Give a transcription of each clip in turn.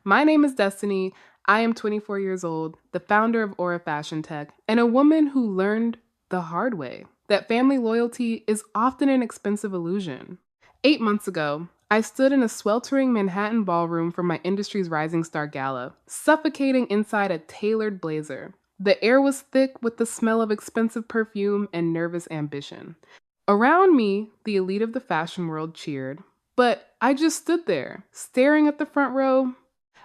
My name is Destiny. I am 24 years old, the founder of Aura Fashion Tech, and a woman who learned the hard way that family loyalty is often an expensive illusion. 8 months ago, I stood in a sweltering Manhattan ballroom for my industry's Rising Star Gala, suffocating inside a tailored blazer. The air was thick with the smell of expensive perfume and nervous ambition. Around me, the elite of the fashion world cheered, but I just stood there, staring at the front row.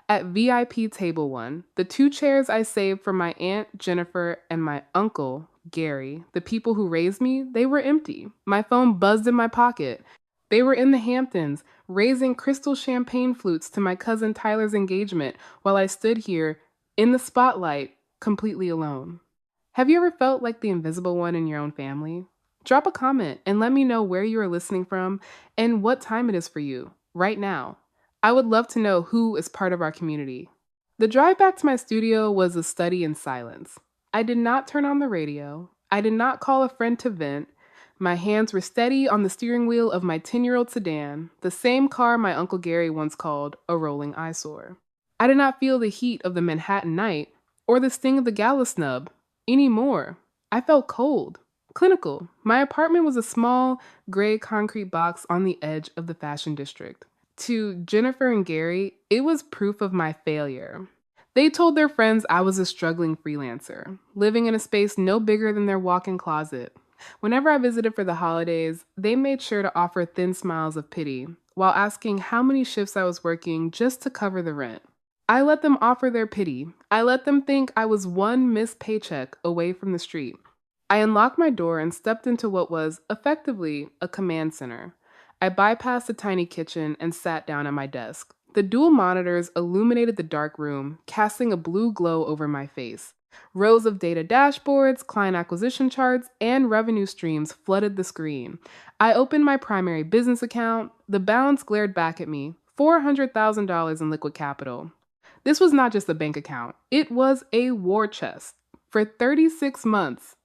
At VIP Table 1, the two chairs I saved for my Aunt Jennifer and my uncle Gary, the people who raised me, they were empty. My phone buzzed in my pocket. They were in the Hamptons, raising crystal champagne flutes to my cousin Tyler's engagement while I stood here in the spotlight, completely alone. Have you ever felt like the invisible one in your own family? Drop a comment and let me know where you are listening from and what time it is for you right now. I would love to know who is part of our community. The drive back to my studio was a study in silence. I did not turn on the radio. I did not call a friend to vent. My hands were steady on the steering wheel of my 10-year-old sedan, the same car my Uncle Gary once called a rolling eyesore. I did not feel the heat of the Manhattan night or the sting of the Gala snub anymore. I felt cold, clinical. My apartment was a small, gray concrete box on the edge of the fashion district. To Jennifer and Gary, it was proof of my failure. They told their friends I was a struggling freelancer, living in a space no bigger than their walk-in closet. Whenever I visited for the holidays, they made sure to offer thin smiles of pity while asking how many shifts I was working just to cover the rent. I let them offer their pity. I let them think I was one missed paycheck away from the street. I unlocked my door and stepped into what was, effectively, a command center. I bypassed the tiny kitchen and sat down at my desk. The dual monitors illuminated the dark room, casting a blue glow over my face. Rows of data dashboards, client acquisition charts, and revenue streams flooded the screen. I opened my primary business account. The balance glared back at me, $400,000 in liquid capital. This was not just a bank account. It was a war chest. For 36 months,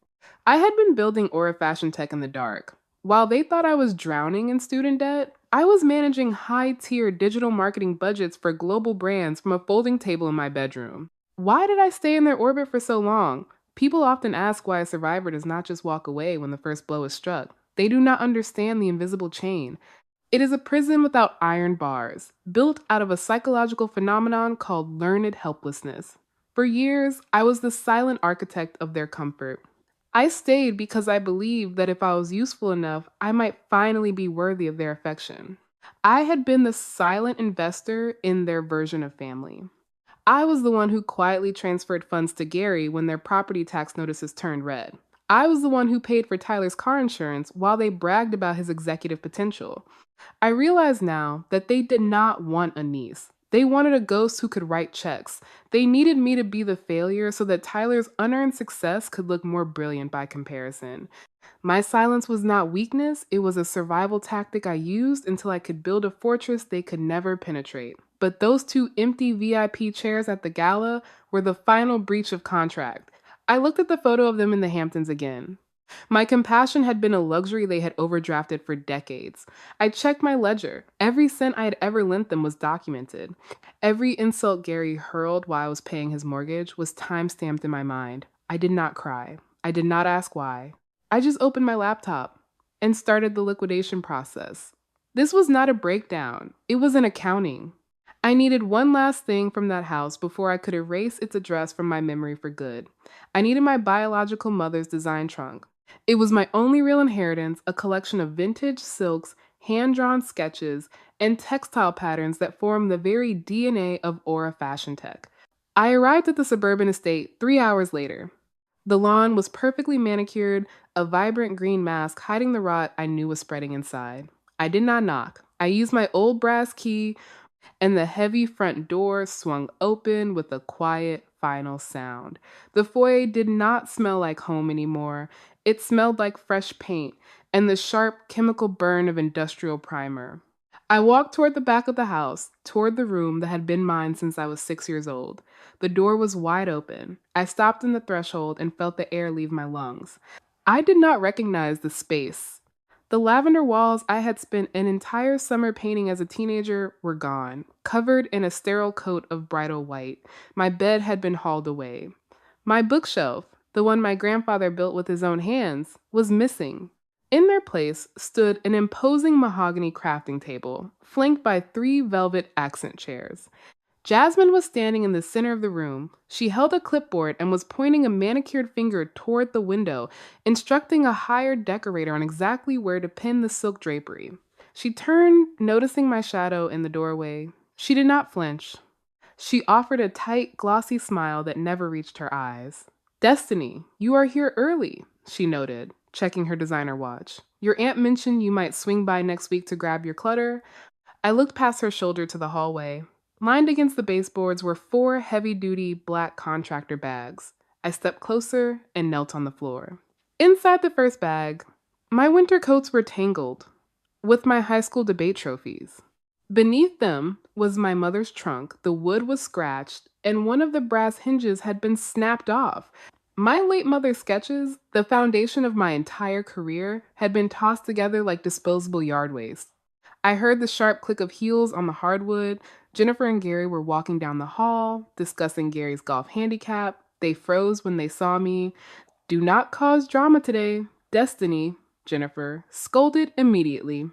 I had been building Aura Fashion Tech in the dark. While they thought I was drowning in student debt, I was managing high-tier digital marketing budgets for global brands from a folding table in my bedroom. Why did I stay in their orbit for so long? People often ask why a survivor does not just walk away when the first blow is struck. They do not understand the invisible chain. It is a prison without iron bars, built out of a psychological phenomenon called learned helplessness. For years, I was the silent architect of their comfort. I stayed because I believed that if I was useful enough, I might finally be worthy of their affection. I had been the silent investor in their version of family. I was the one who quietly transferred funds to Gary when their property tax notices turned red. I was the one who paid for Tyler's car insurance while they bragged about his executive potential. I realize now that they did not want a niece. They wanted a ghost who could write checks. They needed me to be the failure so that Tyler's unearned success could look more brilliant by comparison. My silence was not weakness, it was a survival tactic I used until I could build a fortress they could never penetrate. But those two empty VIP chairs at the gala were the final breach of contract. I looked at the photo of them in the Hamptons again. My compassion had been a luxury they had overdrafted for decades. I checked my ledger. Every cent I had ever lent them was documented. Every insult Gary hurled while I was paying his mortgage was time-stamped in my mind. I did not cry. I did not ask why. I just opened my laptop and started the liquidation process. This was not a breakdown. It was an accounting. I needed one last thing from that house before I could erase its address from my memory for good. I needed my biological mother's design trunk. It was my only real inheritance, a collection of vintage silks, hand-drawn sketches, and textile patterns that form the very DNA of Aura Fashion Tech. I arrived at the suburban estate 3 hours later. The lawn was perfectly manicured, a vibrant green mask hiding the rot I knew was spreading inside. I did not knock. I used my old brass key, and the heavy front door swung open with a quiet, final sound. The foyer did not smell like home anymore. It smelled like fresh paint and the sharp chemical burn of industrial primer. I walked toward the back of the house, toward the room that had been mine since I was 6 years old. The door was wide open. I stopped in the threshold and felt the air leave my lungs. I did not recognize the space. The lavender walls I had spent an entire summer painting as a teenager were gone, covered in a sterile coat of bridal white. My bed had been hauled away. My bookshelf, the one my grandfather built with his own hands, was missing. In their place stood an imposing mahogany crafting table, flanked by 3 velvet accent chairs. Jasmine was standing in the center of the room. She held a clipboard and was pointing a manicured finger toward the window, instructing a hired decorator on exactly where to pin the silk drapery. She turned, noticing my shadow in the doorway. She did not flinch. She offered a tight, glossy smile that never reached her eyes. "Destiny, you are here early," she noted, checking her designer watch. "Your aunt mentioned you might swing by next week to grab your clutter." I looked past her shoulder to the hallway. Lined against the baseboards were 4 heavy-duty black contractor bags. I stepped closer and knelt on the floor. Inside the first bag, my winter coats were tangled with my high school debate trophies. Beneath them was my mother's trunk. The wood was scratched, and one of the brass hinges had been snapped off. My late mother's sketches, the foundation of my entire career, had been tossed together like disposable yard waste. I heard the sharp click of heels on the hardwood. Jennifer and Gary were walking down the hall, discussing Gary's golf handicap. They froze when they saw me. "Do not cause drama today, Destiny," Jennifer scolded immediately.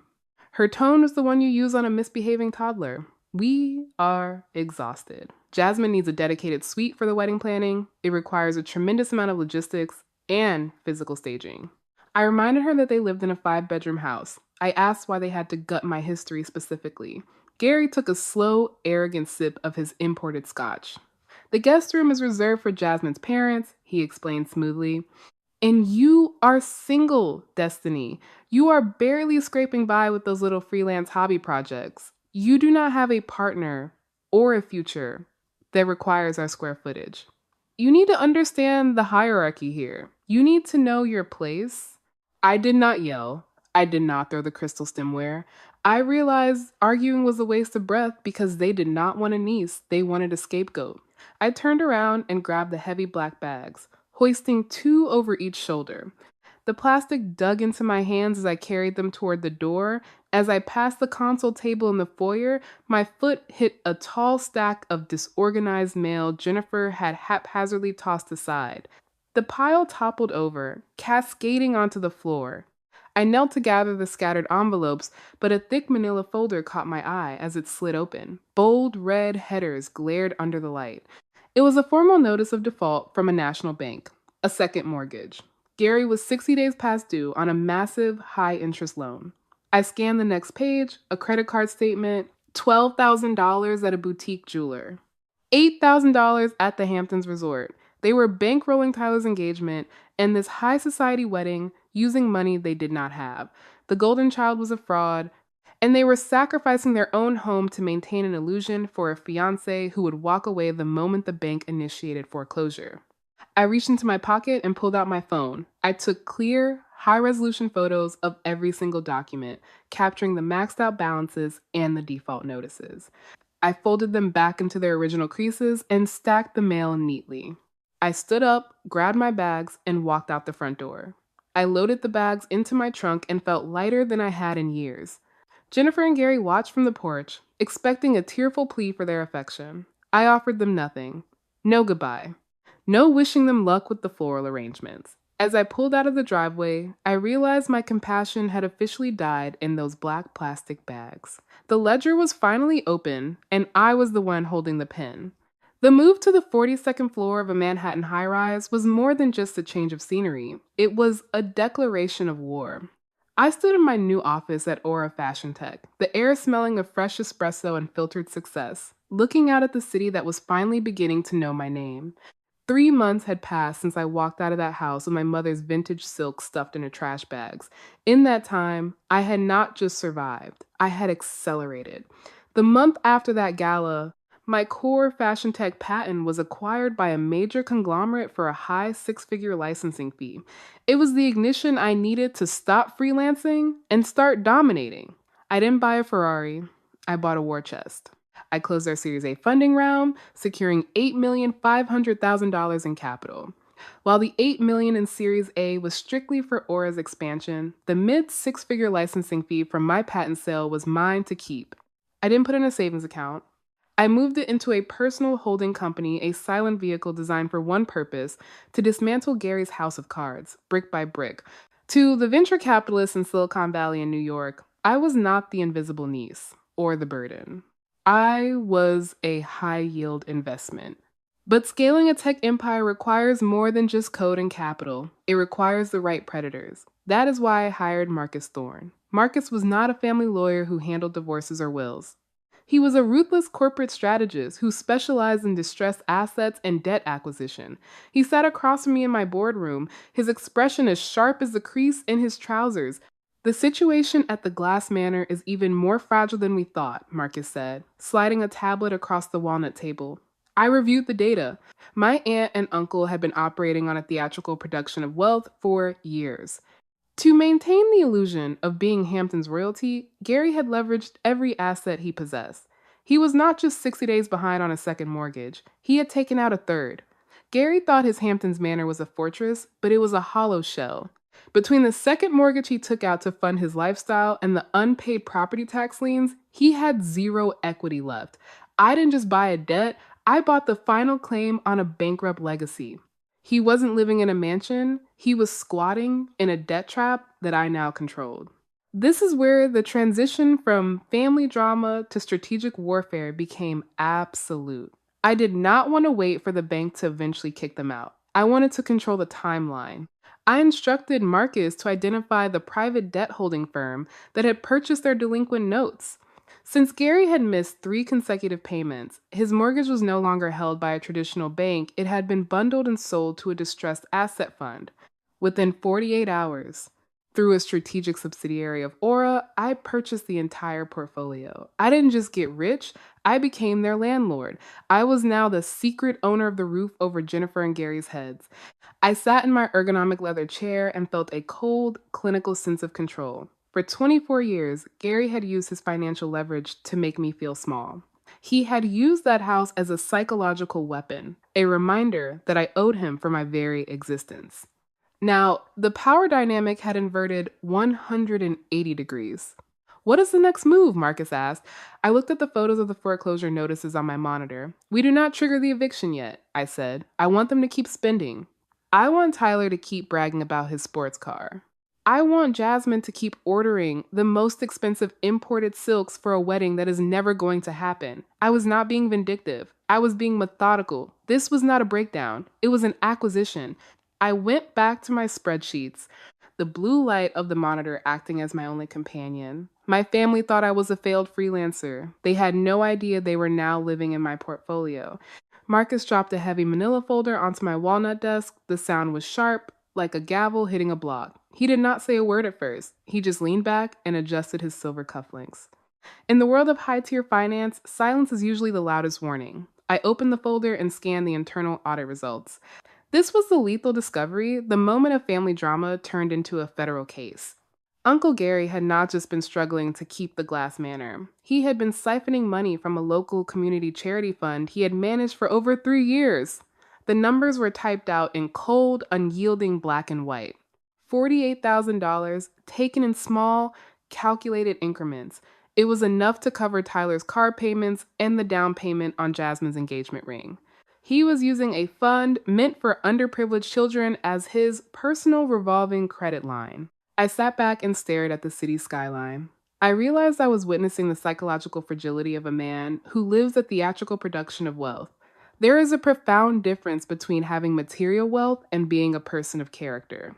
Her tone was the one you use on a misbehaving toddler. "We are exhausted. Jasmine needs a dedicated suite for the wedding planning. It requires a tremendous amount of logistics and physical staging." I reminded her that they lived in a 5-bedroom house. I asked why they had to gut my history specifically. Gary took a slow, arrogant sip of his imported scotch. "The guest room is reserved for Jasmine's parents," he explained smoothly. "And you are single, Destiny. You are barely scraping by with those little freelance hobby projects. You do not have a partner or a future that requires our square footage. You need to understand the hierarchy here. You need to know your place." I did not yell. I did not throw the crystal stemware. I realized arguing was a waste of breath because they did not want a niece. They wanted a scapegoat. I turned around and grabbed the heavy black bags, hoisting 2 over each shoulder. The plastic dug into my hands as I carried them toward the door. As I passed the console table in the foyer, my foot hit a tall stack of disorganized mail Jennifer had haphazardly tossed aside. The pile toppled over, cascading onto the floor. I knelt to gather the scattered envelopes, but a thick manila folder caught my eye as it slid open. Bold red headers glared under the light. It was a formal notice of default from a national bank, a second mortgage. Gary was 60 days past due on a massive, high-interest loan. I scanned the next page, a credit card statement, $12,000 at a boutique jeweler, $8,000 at the Hamptons resort. They were bankrolling Tyler's engagement and this high society wedding using money they did not have. The golden child was a fraud, and they were sacrificing their own home to maintain an illusion for a fiancé who would walk away the moment the bank initiated foreclosure. I reached into my pocket and pulled out my phone. I took clear, high-resolution photos of every single document, capturing the maxed out balances and the default notices. I folded them back into their original creases and stacked the mail neatly. I stood up, grabbed my bags, and walked out the front door. I loaded the bags into my trunk and felt lighter than I had in years. Jennifer and Gary watched from the porch, expecting a tearful plea for their affection. I offered them nothing. No goodbye. No wishing them luck with the floral arrangements. As I pulled out of the driveway, I realized my compassion had officially died in those black plastic bags. The ledger was finally open, and I was the one holding the pen. The move to the 42nd floor of a Manhattan high-rise was more than just a change of scenery. It was a declaration of war. I stood in my new office at Aura Fashion Tech, the air smelling of fresh espresso and filtered success, looking out at the city that was finally beginning to know my name. 3 months had passed since I walked out of that house with my mother's vintage silk stuffed in her trash bags. In that time, I had not just survived, I had accelerated. The month after that gala, my core fashion tech patent was acquired by a major conglomerate for a high 6-figure licensing fee. It was the ignition I needed to stop freelancing and start dominating. I didn't buy a Ferrari, I bought a war chest. I closed our Series A funding round, securing $8,500,000 in capital. While the $8 million in Series A was strictly for Aura's expansion, the mid-six-figure licensing fee from my patent sale was mine to keep. I didn't put in a savings account. I moved it into a personal holding company, a silent vehicle designed for one purpose: to dismantle Gary's house of cards, brick by brick. To the venture capitalists in Silicon Valley and New York, I was not the invisible niece or the burden. I was a high-yield investment. But scaling a tech empire requires more than just code and capital. It requires the right predators. That is why I hired Marcus Thorne. Marcus was not a family lawyer who handled divorces or wills. He was a ruthless corporate strategist who specialized in distressed assets and debt acquisition. He sat across from me in my boardroom, his expression as sharp as the crease in his trousers. "The situation at the Glass Manor is even more fragile than we thought," Marcus said, sliding a tablet across the walnut table. I reviewed the data. My aunt and uncle had been operating on a theatrical production of Wealth for years. To maintain the illusion of being Hamptons royalty, Gary had leveraged every asset he possessed. He was not just 60 days behind on a second mortgage. He had taken out a third. Gary thought his Hamptons manor was a fortress, but it was a hollow shell. Between the second mortgage he took out to fund his lifestyle and the unpaid property tax liens, he had zero equity left. I didn't just buy a debt, I bought the final claim on a bankrupt legacy. He wasn't living in a mansion, he was squatting in a debt trap that I now controlled. This is where the transition from family drama to strategic warfare became absolute. I did not want to wait for the bank to eventually kick them out. I wanted to control the timeline. I instructed Marcus to identify the private debt holding firm that had purchased their delinquent notes. Since Gary had missed 3 consecutive payments, his mortgage was no longer held by a traditional bank. It had been bundled and sold to a distressed asset fund. Within 48 hours, through a strategic subsidiary of Aura, I purchased the entire portfolio. I didn't just get rich, I became their landlord. I was now the secret owner of the roof over Jennifer and Gary's heads. I sat in my ergonomic leather chair and felt a cold, clinical sense of control. For 24 years, Gary had used his financial leverage to make me feel small. He had used that house as a psychological weapon, a reminder that I owed him for my very existence. Now, the power dynamic had inverted 180 degrees. "What is the next move?" Marcus asked. I looked at the photos of the foreclosure notices on my monitor. "We do not trigger the eviction yet," I said. "I want them to keep spending. I want Tyler to keep bragging about his sports car. I want Jasmine to keep ordering the most expensive imported silks for a wedding that is never going to happen." I was not being vindictive. I was being methodical. This was not a breakdown. It was an acquisition. I went back to my spreadsheets, the blue light of the monitor acting as my only companion. My family thought I was a failed freelancer. They had no idea they were now living in my portfolio. Marcus dropped a heavy manila folder onto my walnut desk. The sound was sharp, like a gavel hitting a block. He did not say a word at first. He just leaned back and adjusted his silver cufflinks. In the world of high-tier finance, silence is usually the loudest warning. I opened the folder and scanned the internal audit results. This was the lethal discovery, the moment a family drama turned into a federal case. Uncle Gary had not just been struggling to keep the Glass Manor. He had been siphoning money from a local community charity fund he had managed for over 3 years. The numbers were typed out in cold, unyielding black and white. $48,000 taken in small, calculated increments. It was enough to cover Tyler's car payments and the down payment on Jasmine's engagement ring. He was using a fund meant for underprivileged children as his personal revolving credit line. I sat back and stared at the city skyline. I realized I was witnessing the psychological fragility of a man who lives a theatrical production of wealth. There is a profound difference between having material wealth and being a person of character.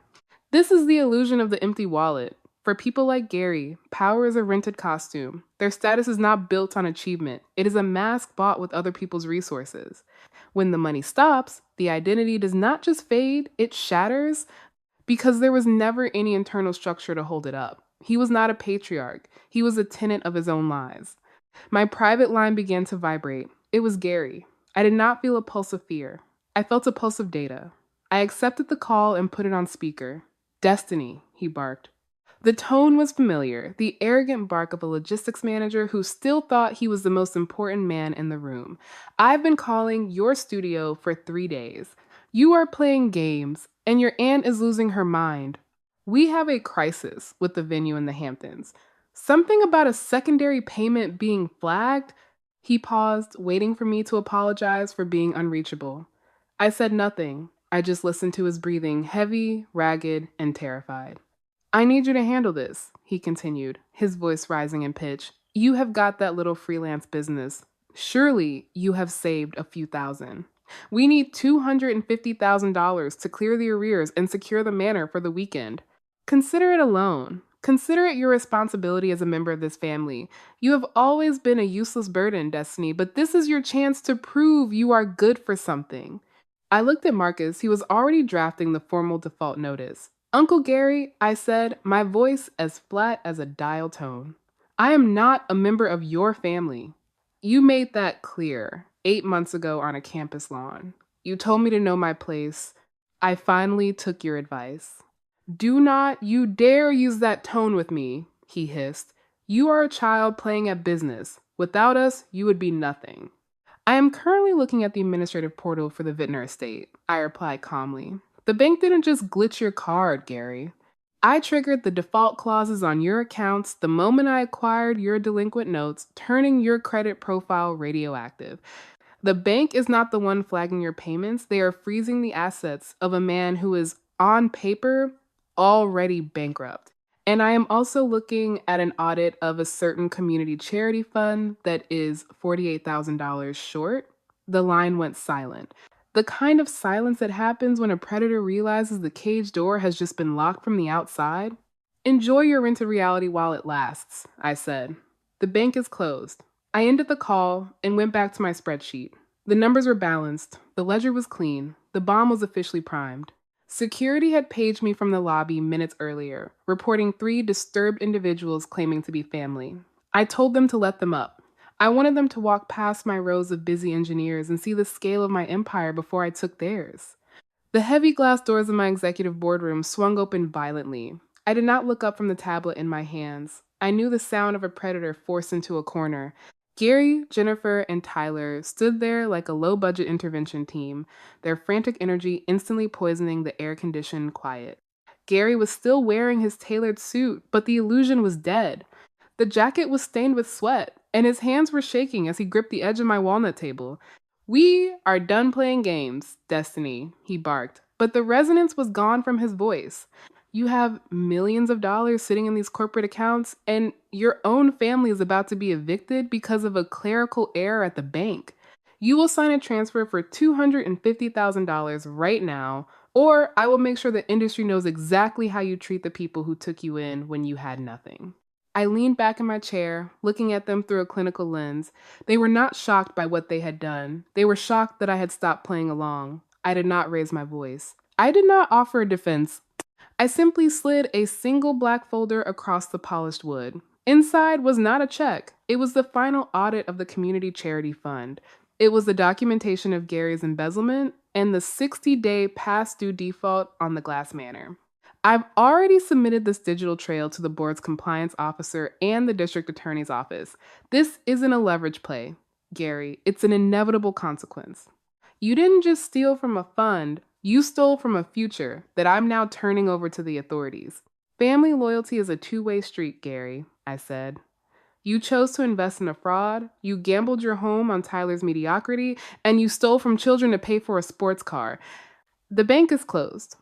This is the illusion of the empty wallet. For people like Gary, power is a rented costume. Their status is not built on achievement. It is a mask bought with other people's resources. When the money stops, the identity does not just fade, it shatters because there was never any internal structure to hold it up. He was not a patriarch. He was a tenant of his own lies. My private line began to vibrate. It was Gary. I did not feel a pulse of fear. I felt a pulse of data. I accepted the call and put it on speaker. "Destiny," he barked. The tone was familiar, the arrogant bark of a logistics manager who still thought he was the most important man in the room. "I've been calling your studio for 3 days. You are playing games, and your aunt is losing her mind. We have a crisis with the venue in the Hamptons. Something about a secondary payment being flagged. He paused, waiting for me to apologize for being unreachable. I said nothing. I just listened to his breathing, heavy, ragged, and terrified. I need you to handle this, he continued, his voice rising in pitch. You have got that little freelance business. Surely you have saved a few thousand. We need $250,000 to clear the arrears and secure the manor for the weekend. Consider it a loan. Consider it your responsibility as a member of this family. You have always been a useless burden, Destiny, but this is your chance to prove you are good for something. I looked at Marcus. He was already drafting the formal default notice. Uncle Gary, I said, my voice as flat as a dial tone. I am not a member of your family. You made that clear 8 months ago on a campus lawn. You told me to know my place. I finally took your advice. Do not you dare use that tone with me, he hissed. You are a child playing at business. Without us, you would be nothing. I am currently looking at the administrative portal for the Vintner estate, I replied calmly. The bank didn't just glitch your card, Gary. I triggered the default clauses on your accounts the moment I acquired your delinquent notes, turning your credit profile radioactive. The bank is not the one flagging your payments. They are freezing the assets of a man who is, on paper, already bankrupt. And I am also looking at an audit of a certain community charity fund that is $48,000 short. The line went silent. The kind of silence that happens when a predator realizes the cage door has just been locked from the outside. Enjoy your rented reality while it lasts, I said. The bank is closed. I ended the call and went back to my spreadsheet. The numbers were balanced. The ledger was clean. The bomb was officially primed. Security had paged me from the lobby minutes earlier, reporting 3 disturbed individuals claiming to be family. I told them to let them up. I wanted them to walk past my rows of busy engineers and see the scale of my empire before I took theirs. The heavy glass doors of my executive boardroom swung open violently. I did not look up from the tablet in my hands. I knew the sound of a predator forced into a corner. Gary, Jennifer, and Tyler stood there like a low-budget intervention team, their frantic energy instantly poisoning the air-conditioned quiet. Gary was still wearing his tailored suit, but the illusion was dead. The jacket was stained with sweat, and his hands were shaking as he gripped the edge of my walnut table. We are done playing games, Destiny, he barked, but the resonance was gone from his voice. You have millions of dollars sitting in these corporate accounts, and your own family is about to be evicted because of a clerical error at the bank. You will sign a transfer for $250,000 right now, or I will make sure the industry knows exactly how you treat the people who took you in when you had nothing. I leaned back in my chair, looking at them through a clinical lens. They were not shocked by what they had done. They were shocked that I had stopped playing along. I did not raise my voice. I did not offer a defense. I simply slid a single black folder across the polished wood. Inside was not a check. It was the final audit of the community charity fund. It was the documentation of Gary's embezzlement and the 60-day past due default on the Glass Manor. I've already submitted this digital trail to the board's compliance officer and the district attorney's office. This isn't a leverage play, Gary. It's an inevitable consequence. You didn't just steal from a fund. You stole from a future that I'm now turning over to the authorities. Family loyalty is a two-way street, Gary, I said. You chose to invest in a fraud, you gambled your home on Tyler's mediocrity, and you stole from children to pay for a sports car. The bank is closed.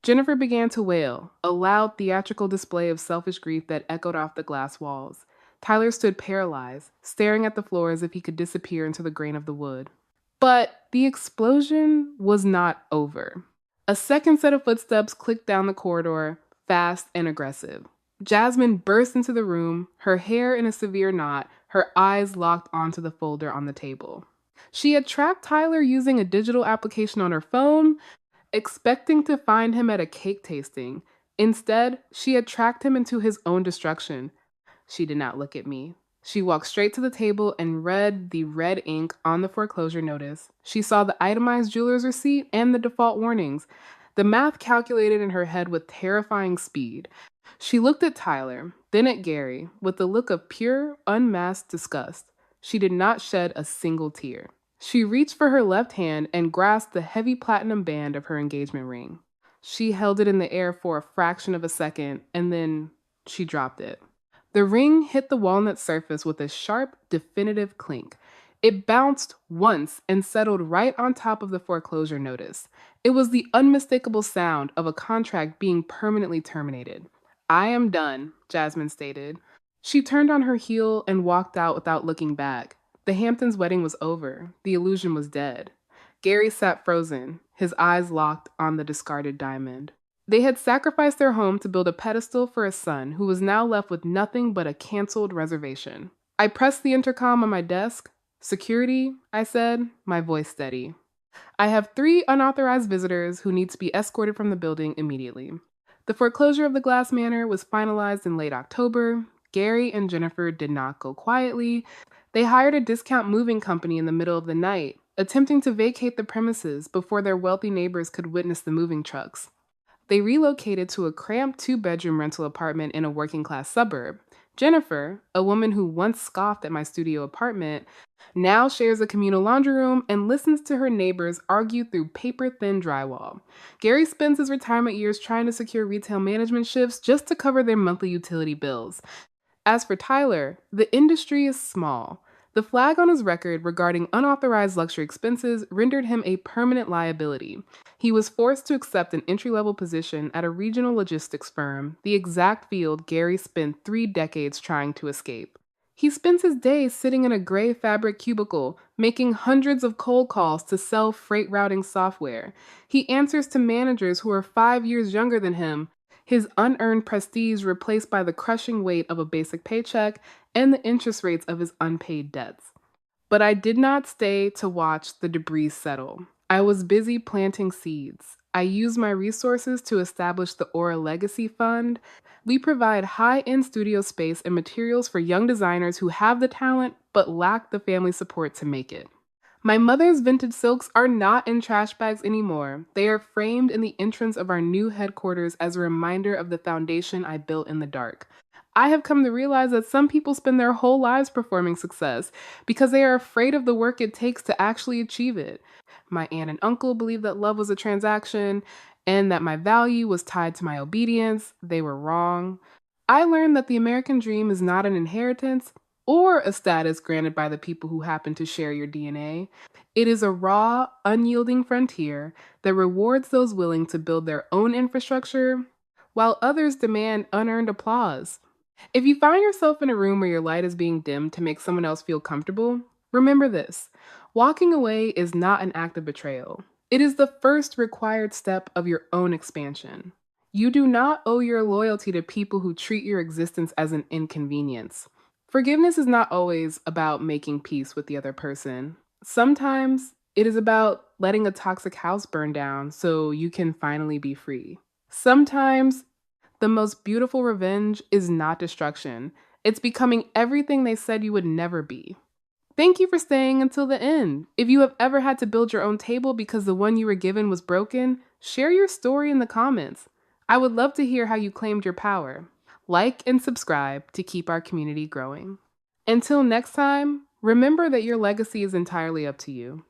Jennifer began to wail, a loud theatrical display of selfish grief that echoed off the glass walls. Tyler stood paralyzed, staring at the floor as if he could disappear into the grain of the wood. But the explosion was not over. A second set of footsteps clicked down the corridor, fast and aggressive. Jasmine burst into the room, her hair in a severe knot, her eyes locked onto the folder on the table. She had tracked Tyler using a digital application on her phone, expecting to find him at a cake tasting. Instead, she had tracked him into his own destruction. She did not look at me. She walked straight to the table and read the red ink on the foreclosure notice. She saw the itemized jeweler's receipt and the default warnings. The math calculated in her head with terrifying speed. She looked at Tyler, then at Gary, with a look of pure, unmasked disgust. She did not shed a single tear. She reached for her left hand and grasped the heavy platinum band of her engagement ring. She held it in the air for a fraction of a second, and then she dropped it. The ring hit the walnut surface with a sharp, definitive clink. It bounced once and settled right on top of the foreclosure notice. It was the unmistakable sound of a contract being permanently terminated. "I am done," Jasmine stated. She turned on her heel and walked out without looking back. The Hamptons' wedding was over. The illusion was dead. Gary sat frozen, his eyes locked on the discarded diamond. They had sacrificed their home to build a pedestal for a son who was now left with nothing but a canceled reservation. I pressed the intercom on my desk. "Security," I said, my voice steady. "I have 3 unauthorized visitors who need to be escorted from the building immediately." The foreclosure of the Glass Manor was finalized in late October. Gary and Jennifer did not go quietly. They hired a discount moving company in the middle of the night, attempting to vacate the premises before their wealthy neighbors could witness the moving trucks. They relocated to a cramped 2-bedroom rental apartment in a working-class suburb. Jennifer, a woman who once scoffed at my studio apartment, now shares a communal laundry room and listens to her neighbors argue through paper-thin drywall. Gary spends his retirement years trying to secure retail management shifts just to cover their monthly utility bills. As for Tyler, the industry is small. The flag on his record regarding unauthorized luxury expenses rendered him a permanent liability. He was forced to accept an entry-level position at a regional logistics firm, the exact field Gary spent 3 decades trying to escape. He spends his days sitting in a gray fabric cubicle, making hundreds of cold calls to sell freight routing software. He answers to managers who are 5 years younger than him, his unearned prestige replaced by the crushing weight of a basic paycheck and the interest rates of his unpaid debts. But I did not stay to watch the debris settle. I was busy planting seeds. I used my resources to establish the Aura Legacy Fund. We provide high-end studio space and materials for young designers who have the talent but lack the family support to make it. My mother's vintage silks are not in trash bags anymore. They are framed in the entrance of our new headquarters as a reminder of the foundation I built in the dark. I have come to realize that some people spend their whole lives performing success because they are afraid of the work it takes to actually achieve it. My aunt and uncle believed that love was a transaction and that my value was tied to my obedience. They were wrong. I learned that the American dream is not an inheritance or a status granted by the people who happen to share your DNA. It is a raw, unyielding frontier that rewards those willing to build their own infrastructure, while others demand unearned applause. If you find yourself in a room where your light is being dimmed to make someone else feel comfortable, remember this: walking away is not an act of betrayal. It is the first required step of your own expansion. You do not owe your loyalty to people who treat your existence as an inconvenience. Forgiveness is not always about making peace with the other person. Sometimes it is about letting a toxic house burn down so you can finally be free. Sometimes the most beautiful revenge is not destruction. It's becoming everything they said you would never be. Thank you for staying until the end. If you have ever had to build your own table because the one you were given was broken, share your story in the comments. I would love to hear how you claimed your power. Like and subscribe to keep our community growing. Until next time, remember that your legacy is entirely up to you.